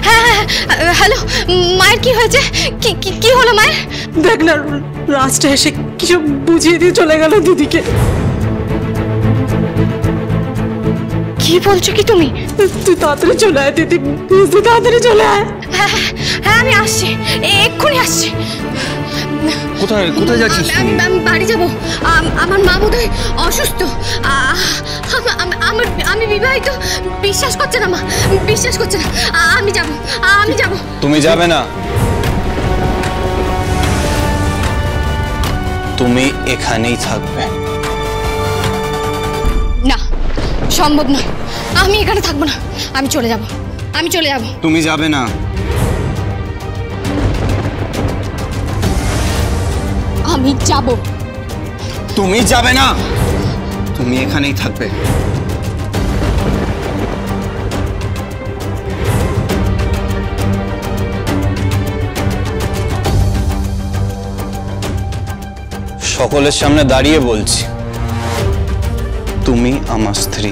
হ্যাঁ হ্যালো, মায়ের কি হয়েছে? কি হলো মায়ের? দেখ না, রাজটা এসে কিছু বুঝিয়ে দিয়ে চলে গেল দিদিকে। কি বলছো কি তুমি? তুই তাড়াতাড়ি চলে আয় দিদি, তুই তাড়াতাড়ি চলে আয়। হ্যাঁ আমি আসছি, এক্ষুনি আসছি। কোথায় কোথায় যাচ্ছিস? আমি বাড়ি যাব। আমার মা বোধহয় অসুস্থ। আমি বিবাহিত। বিশ্বাস করছে না মা, বিশ্বাস করছে না। আমি যাব। তুমি যাবে না, তুমি এখানেই থাকবে। না, সম্ভব নয়। আমি এখানে থাকবো না, আমি চলে যাব। তুমি যাবে না। আমি যাব। তুমি যাবে না, তুমি এখানেই থাকবে। সকলের সামনে দাঁড়িয়ে বলছি, তুমি আমার স্ত্রী।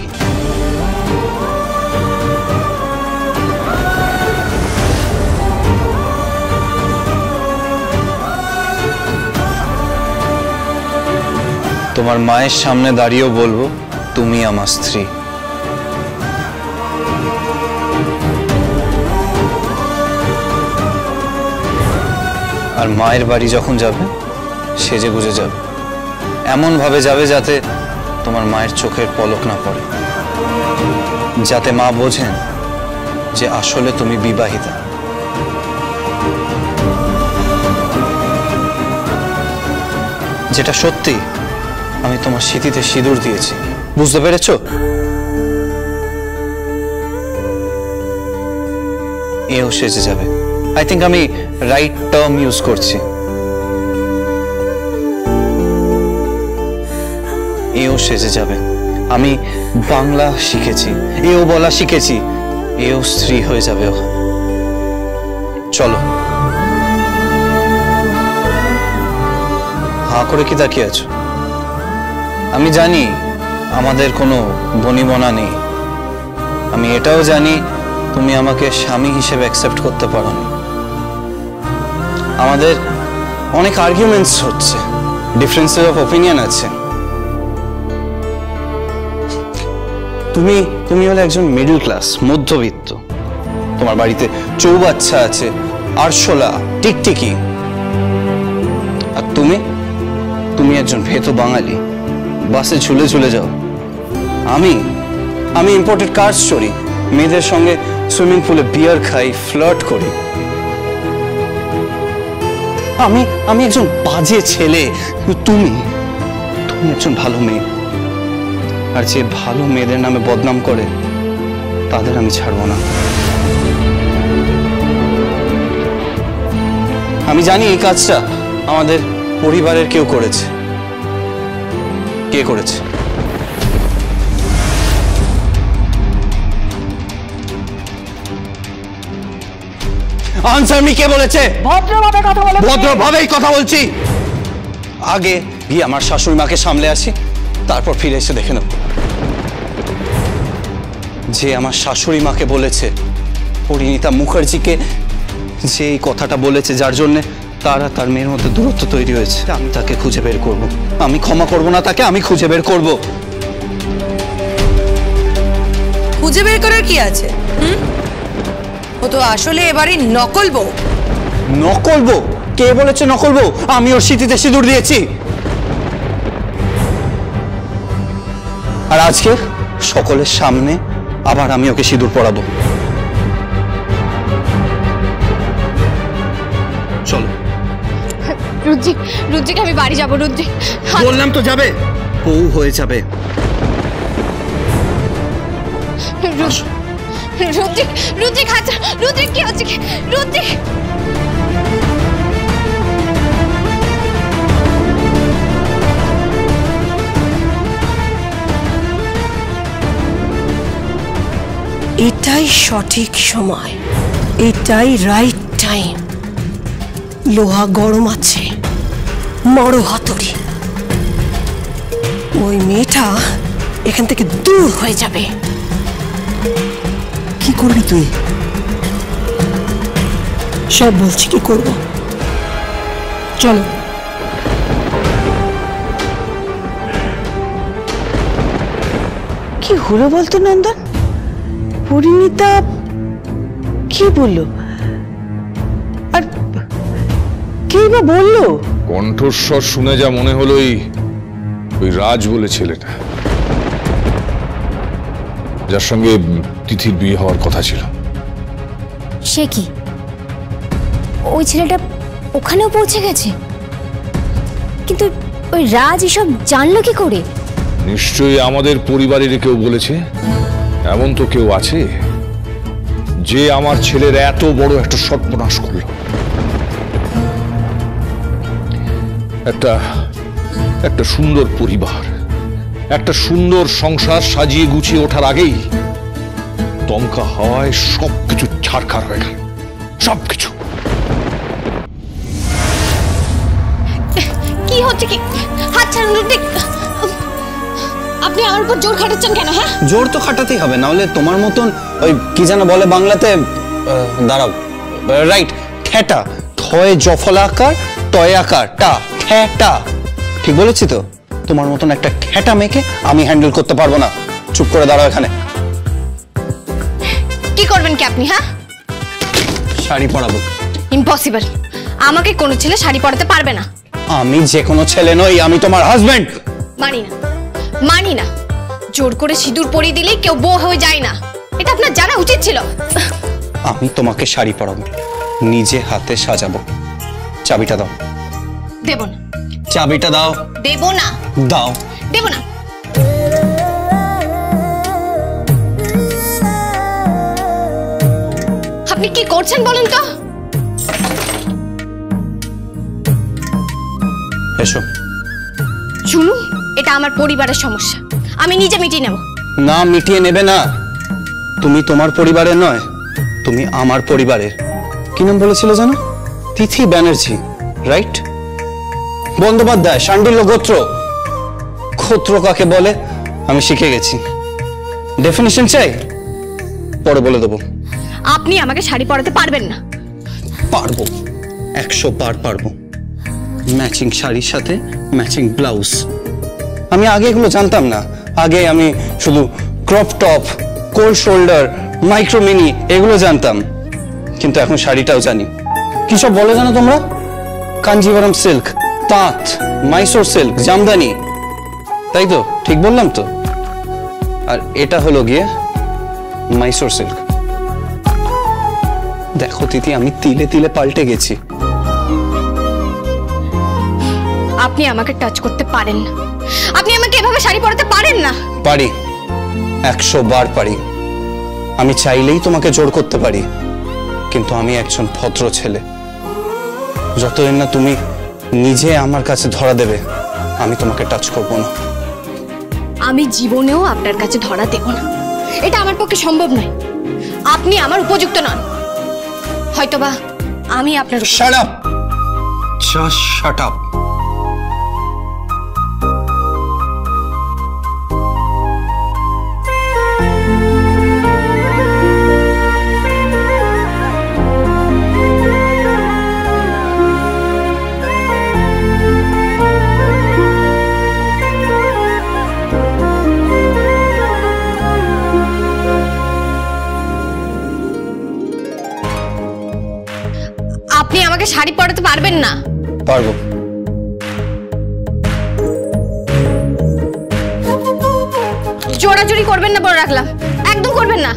তোমার মায়ের সামনে দাঁড়িয়েও বলবো, তুমি আমার স্ত্রী। আর মায়ের বাড়ি যখন যাবে, সেজে গুজে যাবে, এমন ভাবে যাবে যাতে তোমার মায়ের চোখের পলক না পড়ে, যাতে মা বোঝেন যে আসলে তুমি বিবাহিতা। যেটা সত্যি, আমি তোমার স্মৃতিতে সিঁদুর দিয়েছি, বুঝতে পেরেছো? এও সেজে যাবে। আই থিঙ্ক আমি রাইট টার্ম ইউজ করছি। এও সেজে যাবে। আমি বাংলা শিখেছি, এও বলা শিখেছি, এও স্ত্রী হয়ে যাবে। চলো। হাঁ করে কি তাকিয়ে আছো? আমি জানি আমাদের কোনো বনিবনা নেই। আমি এটাও জানি তুমি আমাকে স্বামী হিসেবে অ্যাকসেপ্ট করতে পারো না। আমাদের অনেক আর্গুমেন্টস হচ্ছে, ডিফারেন্সেস অফ ওপিনিয়ন আছে। তুমি হলে একজন মিডল ক্লাস, মধ্যবিত্ত। তোমার বাড়িতে চৌবাচ্চা আছে, আরশোলা, টিকটিকি। আর তুমি একজন ভেতো বাঙালি, বাসে ঝুলে ঝুলে যাও। আমি ইম্পোর্টেড কার্স চড়ি, মেয়েদের সঙ্গে সুইমিং পুলে বিয়ার খাই, ফ্লার্ট করি। আমি একজন বাজে ছেলে, তুমি একজন ভালো মেয়ে। আর যে ভালো মেয়েদের নামে বদনাম করে, তাদের আমি ছাড়বো না। আমি জানি এই কাজটা আমাদের পরিবারের কেউ করেছে। কে করেছে? আনসার মি, কে বলেছে? ভদ্রভাবে কথা বলে। ভদ্রভাবেই কথা বলছি। আগে গিয়ে আমার শাশুড়ি মাকে সামলে আসি, তারপর ফিরে এসে দেখে নেব। যে আমার শাশুড়ি মাকে বলেছে, পরিণীতা মুখার্জিকে যে এই কথাটা বলেছে, যার জন্য তার আর তার মেয়ের মধ্যে দূরত্ব তৈরি হয়েছে, আমি তাকে খুঁজে বের করব। আমি ক্ষমা করব না তাকে, আমি খুঁজে বের করব। খুঁজে বের করার কি আছে? ও তো আসলে এবারে নকল বউ। নকল বউ? কে বলেছে নকল বউ? আমি ওর স্মৃতিতে সিঁদুর দিয়েছি। আর আজকে সকলের সামনে আবার আমি ওকে সিঁদুর পরাবো। চলো। রুদ্রিক, আমি বাড়ি যাবো। রুদ্রিক, বললাম তো যাবে, বউ হয়ে যাবে। রুদ্রিক, আচ্ছা রুদ্রিক, কি হচ্ছে কি? রুদ্রিক, এটাই সঠিক সময়, এটাই রাইট টাইম। লোহা গরম আছে, মরো হাতুড়ি। ওই মেয়েটা এখান থেকে দূর হয়ে যাবে। কি করবি তুই? সব বলছি কি করব। চলো। কি হলো বলতো নন্দন? পরিণীতা কি বললো আর কে বা বললো? কণ্ঠস্বর শুনে যা মনে হলো ওই রাজ বলে ছেলেটা, যার সঙ্গে তিথির বিয়ে হওয়ার কথা ছিল। সে কি ওই ছেলেটা ওখানেও পৌঁছে গেছে? কিন্তু ওই রাজ এসব জানলো কি করে? নিশ্চয়ই আমাদের পরিবারের কেউ বলেছে। এমন তো কেউ আছে যে আমার ছেলের এত বড় একটা সর্বনাশ করল। একটা সুন্দর পরিবার, একটা সুন্দর সংসার সাজিয়ে গুছিয়ে ওঠার আগেই দমকা হওয়ায় সবকিছু ছারখার হয়ে গেল, সবকিছু। কি হচ্ছে কি? হাত ছাড়ুন ঋত্বিক। আপনি আমার উপর জোর খাটাচ্ছেন কেন? হ্যাঁ, জোর তো খাটাতেই হবে, না হলে তোমার মতন ওই কি যেন বলে বাংলাতে, দাঁড়াও, রাইট, ঠেটা, ঠয় জফলাকার টয় আকার টা, ঠেটা, ঠিক বলেছি তো? তোমার মতন একটা ঠেটা মেয়েকে আমি হ্যান্ডেল করতে পারবো না। চুপ করে দাঁড়াও এখানে। কি করবেন কি আপনি? হ্যাঁ, শাড়ি পরাবো। ইম্পসিবল। আমাকে কোনো ছেলে শাড়ি পরাতে পারবে না। আমি যে কোনো ছেলে নই, আমি তোমার হাজবেন্ড। মানি না, মানি না। জোর করে সিঁদুর পরিয়ে দিলেই কেউ বউ হয়ে যায় না, এটা আপনার জানা উচিত ছিল। আমি তোমাকে শাড়ি পরাবো, নিজে হাতে সাজাবো। চাবিটা দাও। দেব না। চাবিটা দাও। দেব না। দাও। দেব না। আপনি কি করছেন বলুন তো? এসো। শুনুন, এটা আমার পরিবারের সমস্যা, আমি নিজে মিটিয়ে নেব। না, মিটিয়ে নেবে না। তুমি তোমার পরিবারের নয়, তুমি আমার পরিবারের। কি নাম বলেছিল জানো? তিথি ব্যানার্জি, রাইট? বন্দ্যোপাধ্যায়, শাণ্ডিল্য গোত্র। গোত্র কাকে বলে আমি শিখে গেছি। ডেফিনিশন চাই? পরে বলে দেবো। আপনি আমাকে শাড়ি পরাতে পারবেন না। পারবো, 100 বার পারবো। ম্যাচিং শাড়ির সাথে ম্যাচিং ব্লাউজ। আমি আগে এগুলো জানতাম না। আগে আমি শুধু crop top, cold shoulder, micro mini এগুলো জানতাম, কিন্তু এখন শাড়িটাও জানি। কি সব বলো জানো তোমরা? কাঞ্জিভারম সিল্ক, তাঁত, মাইসোর সিল্ক, জামদানি, তাই তো? ঠিক বললাম তো? আর এটা হলো গিয়ে মাইসোর সিল্ক। দেখো তিথি, আমি তিলে তিলে পাল্টে গেছি। আপনি আমাকে টাচ করতে পারেন না, আপনি আমাকে এভাবে শাড়ি পরাতে পারেন না। পারি, 100 বার পারি। আমি চাইলেই তোমাকে জোর করতে পারি, কিন্তু আমি একজন ভদ্র ছেলে। যতদিন না তুমি নিজে আমার কাছে ধরা দেবে, আমি তোমাকে টাচ করব না। আমি জীবনেও আপনার কাছে ধরা দেব না, এটা আমার পক্ষে সম্ভব নয়। আপনি আমার উপযুক্ত নন, হয়তোবা আমি আপনার। Shut up, just shut up. আপনি আমাকে শাড়ি পরাতে পারবেন না। পারবো। জোরাজুরি করবেন না বলে রাখলাম, একদম করবেন না।